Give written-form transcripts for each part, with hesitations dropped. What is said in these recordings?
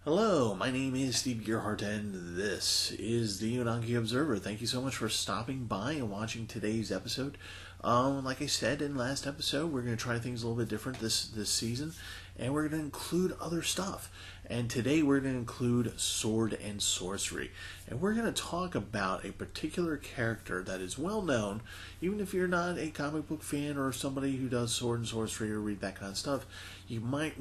Hello, my name is Steve Gearhart, and this is the Otaku Observer. Thank you so much for stopping by and watching today's episode. Like I said in last episode, we're going to try things a little bit different this season, and we're going to include other stuff. And today we're going to include sword and sorcery. And we're going to talk about a particular character that is well known, even if you're not a comic book fan or somebody who does sword and sorcery or read that kind of stuff. You might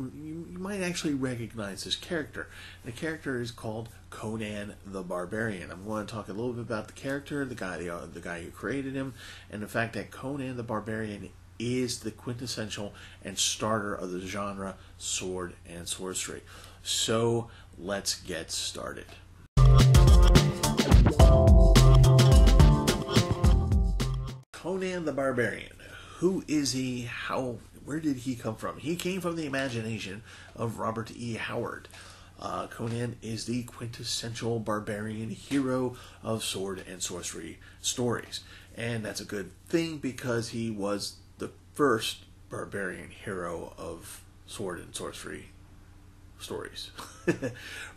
actually recognize this character. The character is called Conan the Barbarian. I'm going to talk a little bit about the character, the guy who created him, and the fact that Conan the Barbarian is the quintessential and starter of the genre sword and sorcery. So let's get started. Conan the Barbarian. Who is he? Where did he come from? He came from the imagination of Robert E. Howard. Conan is the quintessential barbarian hero of sword and sorcery stories. And that's a good thing because he was the first barbarian hero of sword and sorcery stories.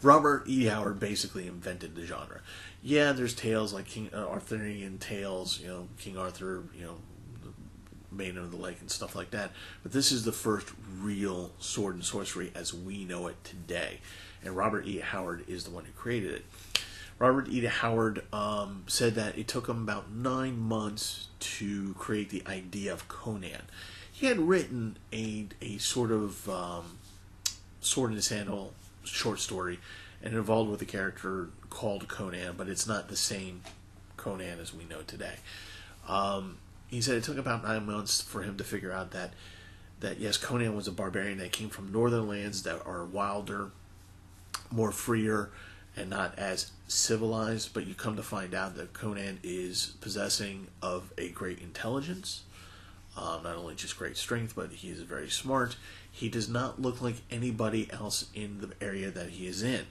Robert E. Howard basically invented the genre. Yeah, there's tales like Arthurian tales, King Arthur, Maiden of the Lake and stuff like that. But this is the first real sword and sorcery as we know it today. And Robert E. Howard is the one who created it. Robert E. Howard said that it took him about 9 months to create the idea of Conan. He had written a sort of sword in his sandal short story and involved with a character called Conan, but it's not the same Conan as we know today. He said it took about 9 months for him to figure out that yes, Conan was a barbarian that came from northern lands that are wilder, more freer, and not as civilized. But you come to find out that Conan is possessing of a great intelligence, not only just great strength, but he is very smart. He does not look like anybody else in the area that he is in.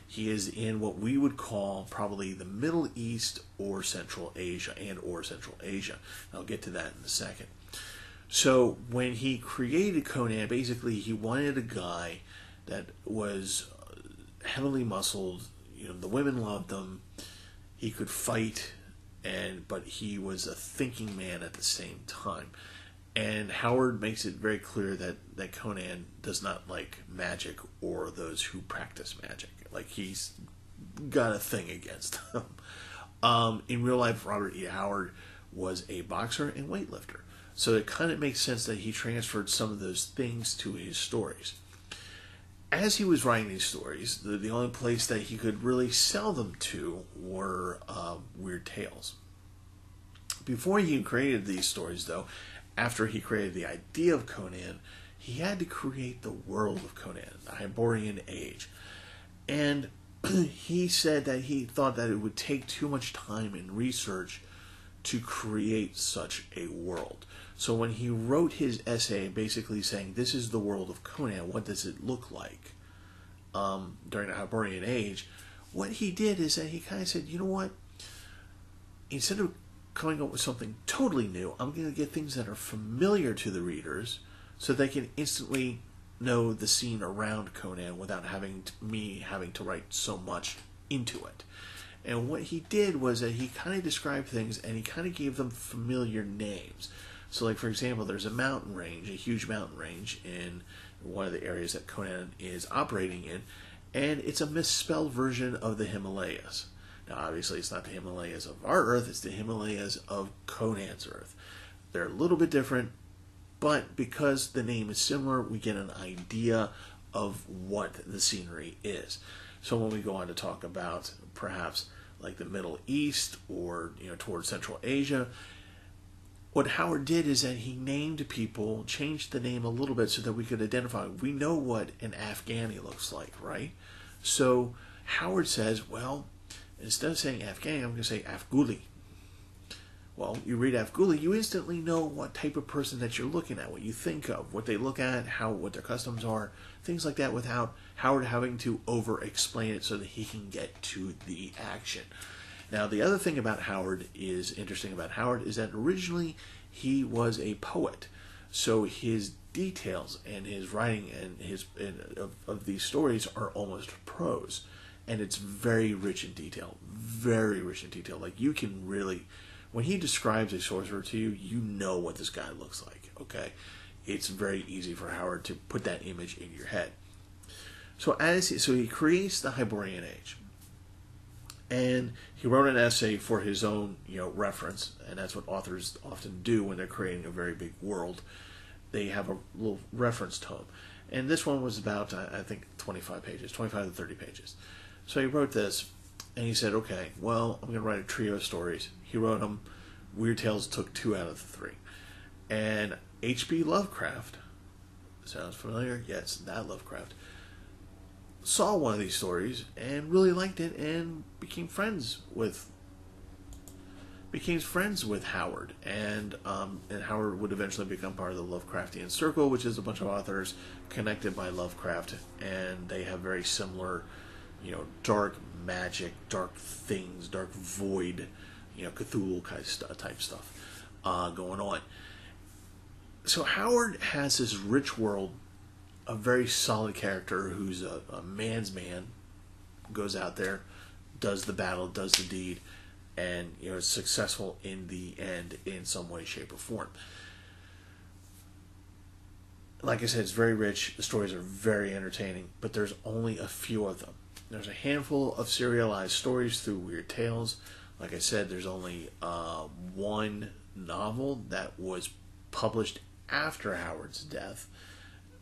He is in what we would call probably the Middle East or Central Asia. I'll get to that in a second. So when he created Conan, basically he wanted a guy that was heavily muscled. The women loved him. He could fight, but he was a thinking man at the same time. And Howard makes it very clear that Conan does not like magic or those who practice magic. Like, he's got a thing against them. In real life, Robert E. Howard was a boxer and weightlifter. So it kind of makes sense that he transferred some of those things to his stories. As he was writing these stories, the only place that he could really sell them to were weird tales. Before he created these stories, though, after he created the idea of Conan, he had to create the world of Conan, the Hyborian Age. And he said that he thought that it would take too much time and research to create such a world. So when he wrote his essay basically saying, this is the world of Conan, what does it look like during the Hyborian Age, what he did is that he kind of said, you know what, instead of coming up with something totally new, I'm going to get things that are familiar to the readers so they can instantly know the scene around Conan without having to write so much into it. And what he did was that he kind of described things and he kind of gave them familiar names. So, like, for example, there's a mountain range, a huge mountain range in one of the areas that Conan is operating in, and it's a misspelled version of the Himalayas. Now, obviously, it's not the Himalayas of our Earth, it's the Himalayas of Conan's Earth. They're a little bit different, but because the name is similar, we get an idea of what the scenery is. So when we go on to talk about perhaps like the Middle East or towards Central Asia, what Howard did is that he named people, changed the name a little bit so that we could identify. We know what an Afghani looks like, right? So Howard says, well, instead of saying Afghani, I'm going to say Afghuli. Well, you read Afghuli, you instantly know what type of person that you're looking at, what you think of, what they look at, what their customs are, things like that, without Howard having to over-explain it so that he can get to the action. Now, the other thing about Howard is interesting about Howard is that originally he was a poet, so his details and his writing and of these stories are almost prose, and it's very rich in detail, very rich in detail. Like, you can really, when he describes a sorcerer to you, you know what this guy looks like. Okay, it's very easy for Howard to put that image in your head. So he creates the Hyborian Age. And he wrote an essay for his own, reference, and that's what authors often do when they're creating a very big world. They have a little reference tome. And this one was about, I think, 25 pages, 25 to 30 pages. So he wrote this, and he said, okay, well, I'm going to write a trio of stories. He wrote them. Weird Tales took 2 out of the 3. And H.P. Lovecraft, sounds familiar? Yes, that Lovecraft, saw one of these stories and really liked it and became friends with Howard, and Howard would eventually become part of the Lovecraftian Circle, which is a bunch of authors connected by Lovecraft, and they have very similar, dark magic, dark things, dark void, Cthulhu type stuff going on. So Howard has this rich world, a very solid character who's a man's man, goes out there, does the battle, does the deed, and is successful in the end in some way, shape, or form. Like I said, it's very rich. The stories are very entertaining, but there's only a few of them. There's a handful of serialized stories through Weird Tales. Like I said, there's only one novel that was published after Howard's death,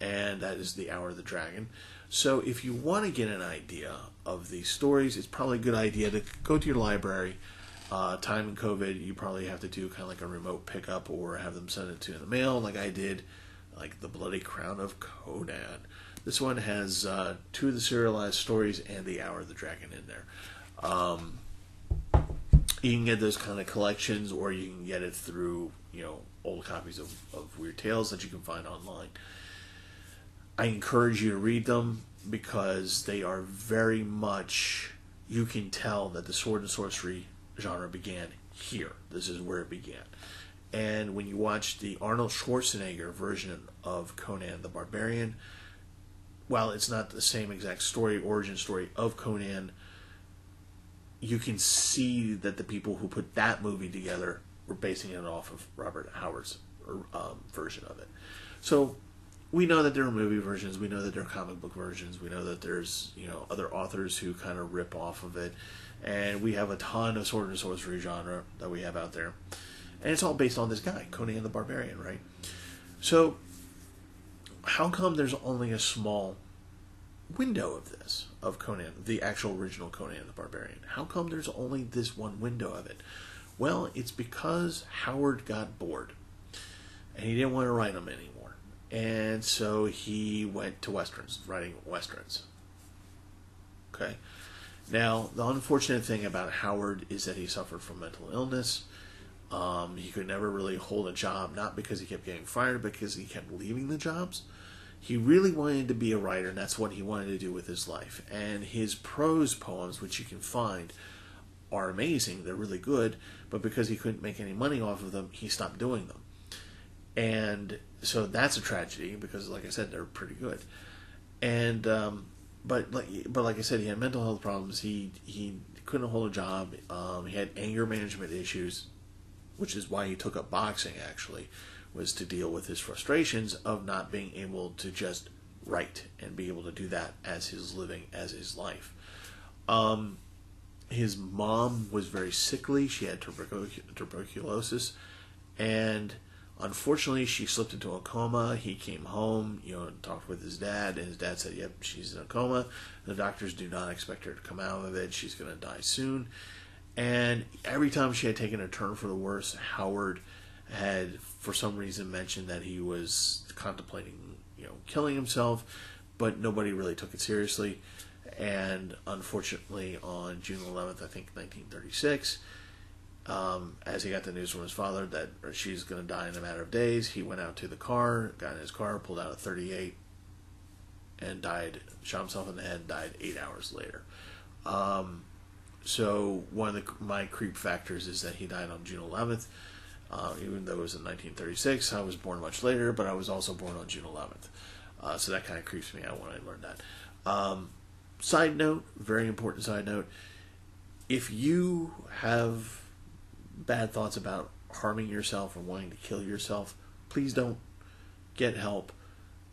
and that is The Hour of the Dragon. So if you want to get an idea of these stories, it's probably a good idea to go to your library. Time in COVID, you probably have to do kind of like a remote pickup or have them send it to you in the mail, like I did, like The Bloody Crown of Conan. This one has 2 of the serialized stories and The Hour of the Dragon in there. You can get those kind of collections, or you can get it through, old copies of Weird Tales that you can find online. I encourage you to read them because they are very much, you can tell that the sword and sorcery genre began here. This is where it began. And when you watch the Arnold Schwarzenegger version of Conan the Barbarian, while it's not the same exact story, origin story of Conan, you can see that the people who put that movie together were basing it off of Robert Howard's version of it. So we know that there are movie versions, we know that there are comic book versions, we know that there's, other authors who kind of rip off of it, and we have a ton of sword and sorcery genre that we have out there, and it's all based on this guy, Conan the Barbarian, right? So how come there's only a small window of this, of Conan, the actual original Conan the Barbarian? How come there's only this one window of it? Well, it's because Howard got bored, and he didn't want to write them anymore. And so he went to Westerns, writing Westerns. Okay? Now, the unfortunate thing about Howard is that he suffered from mental illness. He could never really hold a job, not because he kept getting fired, but because he kept leaving the jobs. He really wanted to be a writer, and that's what he wanted to do with his life. And his prose poems, which you can find, are amazing. They're really good, but because he couldn't make any money off of them, he stopped doing them. And so that's a tragedy because, like I said, they're pretty good. And but like I said, he had mental health problems. He couldn't hold a job. He had anger management issues, which is why he took up boxing. Actually, was to deal with his frustrations of not being able to just write and be able to do that as his living, as his life. His mom was very sickly. She had tuberculosis, and unfortunately, she slipped into a coma. He came home, and talked with his dad, and his dad said, yep, she's in a coma. The doctors do not expect her to come out of it. She's going to die soon. And every time she had taken a turn for the worse, Howard had for some reason mentioned that he was contemplating, killing himself, but nobody really took it seriously. And unfortunately, on June 11th, I think 1936, as he got the news from his father that she's going to die in a matter of days, he went out to the car, got in his car, pulled out a .38, and died. Shot himself in the head, died 8 hours later. So one of my creep factors is that he died on June 11th. Even though it was in 1936, I was born much later, but I was also born on June 11th. So that kind of creeps me out when I learned that. Side note, very important side note, if you have bad thoughts about harming yourself or wanting to kill yourself, please don't. Get help.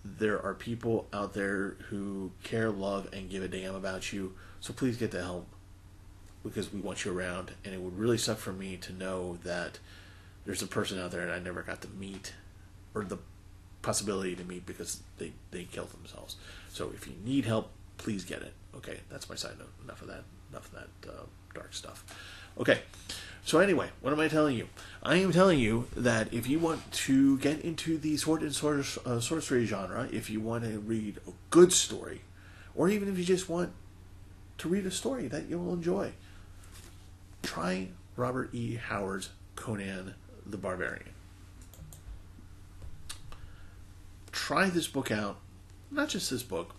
There are people out there who care, love, and give a damn about you, so please get the help, because we want you around. And it would really suck for me to know that there's a person out there that I never got to meet, or the possibility to meet, because they killed themselves. So if you need help, please get it. Okay, that's my side note. Enough of that dark stuff. Okay, so anyway, what am I telling you? I am telling you that if you want to get into the sword and sorcery genre, if you want to read a good story, or even if you just want to read a story that you'll enjoy, try Robert E. Howard's Conan the Barbarian. Try this book out. Not just this book,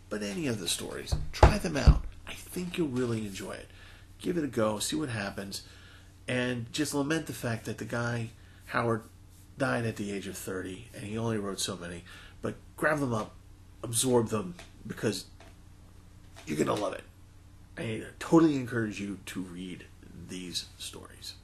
but any of the stories. Try them out. I think you'll really enjoy it. Give it a go. See what happens. And just lament the fact that the guy, Howard, died at the age of 30, and he only wrote so many. But grab them up. Absorb them, because you're going to love it. I totally encourage you to read these stories.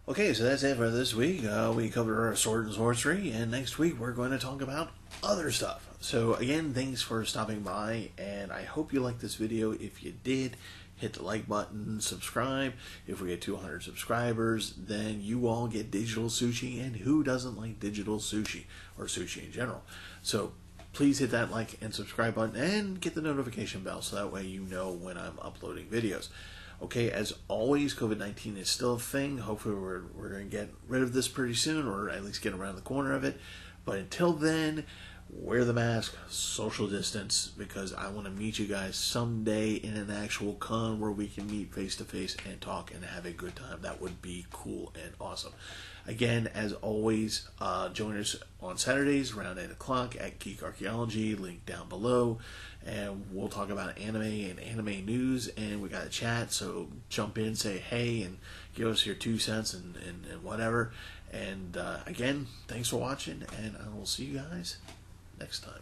Okay, so that's it for this week. We covered our sword and sorcery, and next week we're going to talk about other stuff. So again, thanks for stopping by, and I hope you liked this video. If you did, hit the like button, subscribe. If we get 200 subscribers, then you all get digital sushi, and who doesn't like digital sushi, or sushi in general? So please hit that like and subscribe button, and get the notification bell, so that way you know when I'm uploading videos. Okay, as always, COVID-19 is still a thing. Hopefully we're going to get rid of this pretty soon, or at least get around the corner of it. But until then, wear the mask, social distance, because I want to meet you guys someday in an actual con where we can meet face-to-face and talk and have a good time. That would be cool and awesome. Again, as always, join us on Saturdays around 8 o'clock at Geek Archaeology, link down below. And we'll talk about anime and anime news, and we got a chat, so jump in, say hey, and give us your 2 cents and whatever. And again, thanks for watching, and I will see you guys next time.